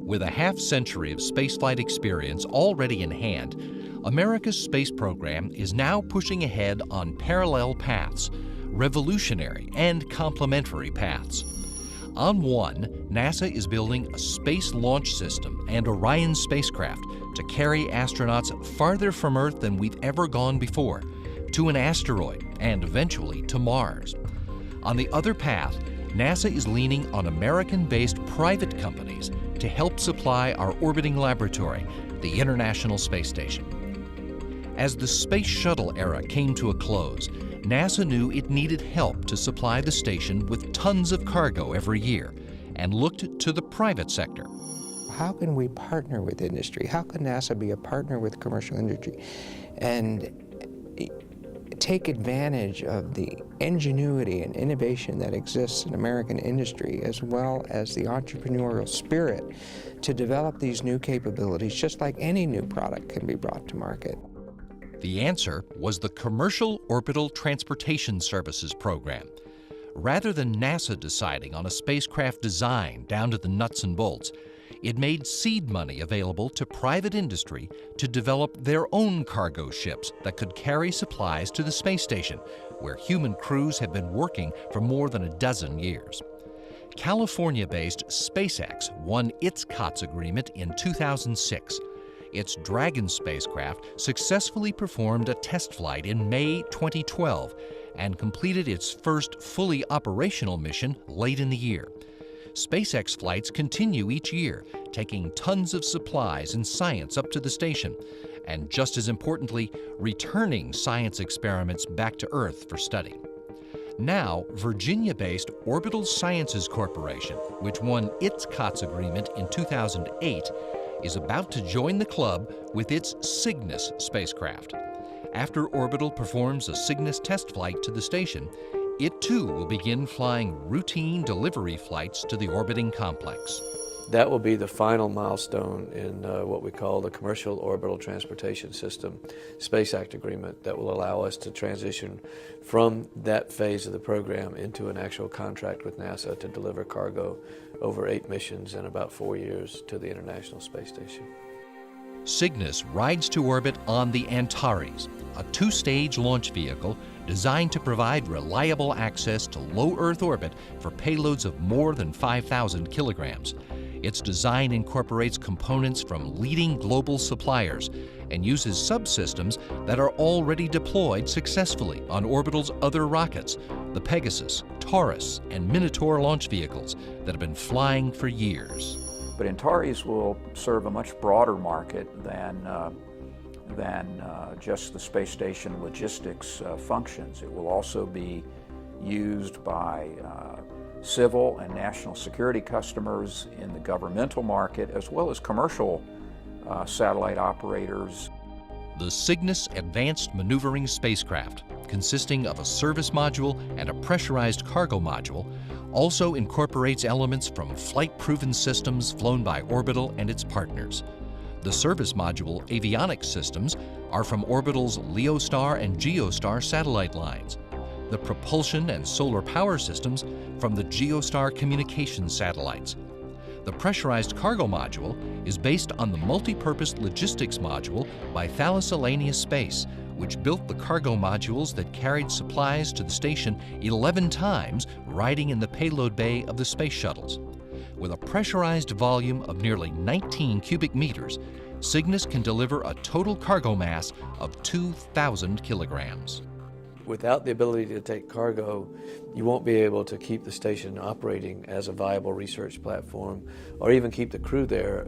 With a half-century of spaceflight experience already in hand, America's space program is now pushing ahead on parallel paths, revolutionary and complementary paths. On one, NASA is building a space launch system and Orion spacecraft to carry astronauts farther from Earth than we've ever gone before, to an asteroid and eventually to Mars. On the other path, NASA is leaning on American-based private companies to help supply our orbiting laboratory, the International Space Station. As the Space Shuttle era came to a close, NASA knew it needed help to supply the station with tons of cargo every year and looked to the private sector. How can we partner with industry? How can NASA be a partner with commercial industry and take advantage of the ingenuity and innovation that exists in American industry, as well as the entrepreneurial spirit to develop these new capabilities, just like any new product can be brought to market? The answer was the Commercial Orbital Transportation Services program. Rather than NASA deciding on a spacecraft design down to the nuts and bolts, it made seed money available to private industry to develop their own cargo ships that could carry supplies to the space station, where human crews have been working for more than a dozen years. California-based SpaceX won its COTS agreement in 2006. Its Dragon spacecraft successfully performed a test flight in May 2012 and completed its first fully operational mission late in the year. SpaceX flights continue each year, taking tons of supplies and science up to the station, and just as importantly, returning science experiments back to Earth for study. Now, Virginia-based Orbital Sciences Corporation, which won its COTS agreement in 2008, is about to join the club with its Cygnus spacecraft. After Orbital performs a Cygnus test flight to the station, it too will begin flying routine delivery flights to the orbiting complex. That will be the final milestone in what we call the Commercial Orbital Transportation System Space Act Agreement that will allow us to transition from that phase of the program into an actual contract with NASA to deliver cargo over 8 missions in about 4 years to the International Space Station. Cygnus rides to orbit on the Antares, a 2-stage launch vehicle designed to provide reliable access to low Earth orbit for payloads of more than 5,000 kilograms. Its design incorporates components from leading global suppliers and uses subsystems that are already deployed successfully on Orbital's other rockets, the Pegasus, Taurus, and Minotaur launch vehicles that have been flying for years. But Antares will serve a much broader market than just the space station logistics functions. It will also be used by civil and national security customers in the governmental market, as well as commercial satellite operators. The Cygnus Advanced Maneuvering Spacecraft, consisting of a service module and a pressurized cargo module, also incorporates elements from flight-proven systems flown by Orbital and its partners. The service module avionics systems are from Orbital's LeoStar and GeoStar satellite lines. The propulsion and solar power systems from the GeoStar communications satellites. The pressurized cargo module is based on the multi-purpose logistics module by Thales Alenia Space, which built the cargo modules that carried supplies to the station 11 times, riding in the payload bay of the space shuttles. With a pressurized volume of nearly 19 cubic meters, Cygnus can deliver a total cargo mass of 2,000 kilograms. Without the ability to take cargo, you won't be able to keep the station operating as a viable research platform, or even keep the crew there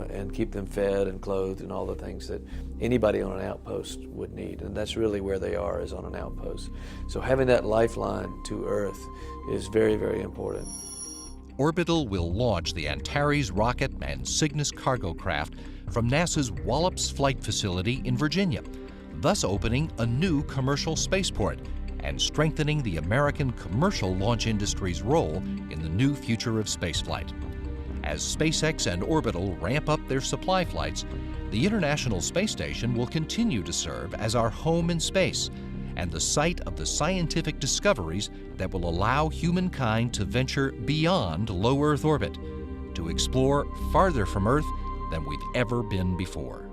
and keep them fed and clothed and all the things that anybody on an outpost would need. And that's really where they are, is on an outpost. So having that lifeline to Earth is very, very important. Orbital will launch the Antares rocket and Cygnus cargo craft from NASA's Wallops Flight Facility in Virginia, thus opening a new commercial spaceport and strengthening the American commercial launch industry's role in the new future of spaceflight. As SpaceX and Orbital ramp up their supply flights, the International Space Station will continue to serve as our home in space and the site of the scientific discoveries that will allow humankind to venture beyond low Earth orbit, to explore farther from Earth than we've ever been before.